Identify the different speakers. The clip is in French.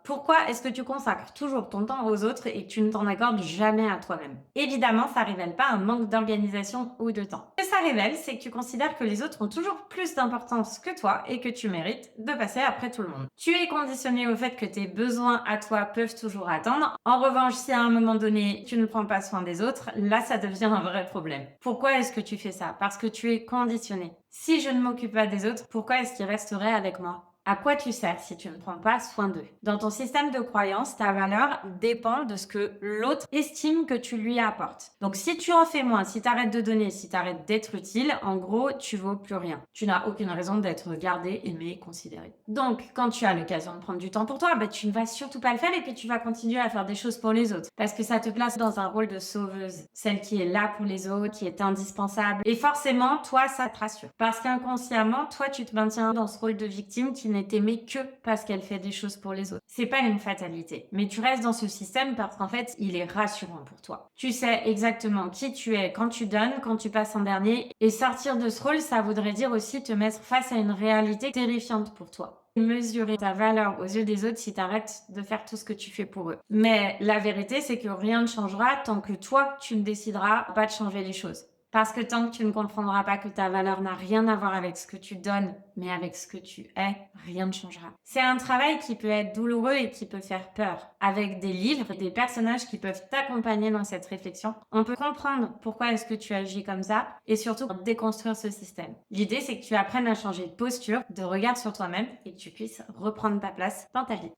Speaker 1: Pourquoi est-ce que tu consacres toujours ton temps aux autres et que tu ne t'en accordes jamais à toi-même? Évidemment, ça révèle pas un manque d'organisation ou de temps. Ce que ça révèle, c'est que tu considères que les autres ont toujours plus d'importance que toi et que tu mérites de passer après tout le monde. Tu es conditionné au fait que tes besoins à toi peuvent toujours attendre. En revanche, si à un moment donné, tu ne prends pas soin des autres, là, ça devient un vrai problème. Pourquoi est-ce que tu fais ça? Parce que tu es conditionné. Si je ne m'occupe pas des autres, pourquoi est-ce qu'ils resteraient avec moi? À quoi tu sers si tu ne prends pas soin d'eux? Dans ton système de croyance, ta valeur dépend de ce que l'autre estime que tu lui apportes. Donc si tu en fais moins, si tu arrêtes de donner, si tu arrêtes d'être utile, en gros, tu vaux plus rien. Tu n'as aucune raison d'être gardé, aimé, considéré. Donc quand tu as l'occasion de prendre du temps pour toi, tu ne vas surtout pas le faire et puis tu vas continuer à faire des choses pour les autres. Parce que ça te place dans un rôle de sauveuse. Celle qui est là pour les autres, qui est indispensable. Et forcément, toi, ça te rassure. Parce qu'inconsciemment, toi, tu te maintiens dans ce rôle de victime qui n'est aimée que parce qu'elle fait des choses pour les autres. C'est pas une fatalité, mais tu restes dans ce système parce qu'en fait, il est rassurant pour toi. Tu sais exactement qui tu es quand tu donnes, quand tu passes en dernier, et sortir de ce rôle, ça voudrait dire aussi te mettre face à une réalité terrifiante pour toi. Mesurer ta valeur aux yeux des autres si tu arrêtes de faire tout ce que tu fais pour eux. Mais la vérité, c'est que rien ne changera tant que toi, tu ne décideras pas de changer les choses. Parce que tant que tu ne comprendras pas que ta valeur n'a rien à voir avec ce que tu donnes, mais avec ce que tu es, rien ne changera. C'est un travail qui peut être douloureux et qui peut faire peur. Avec des livres, des personnages qui peuvent t'accompagner dans cette réflexion, on peut comprendre pourquoi est-ce que tu agis comme ça et surtout déconstruire ce système. L'idée, c'est que tu apprennes à changer de posture, de regard sur toi-même et que tu puisses reprendre ta place dans ta vie.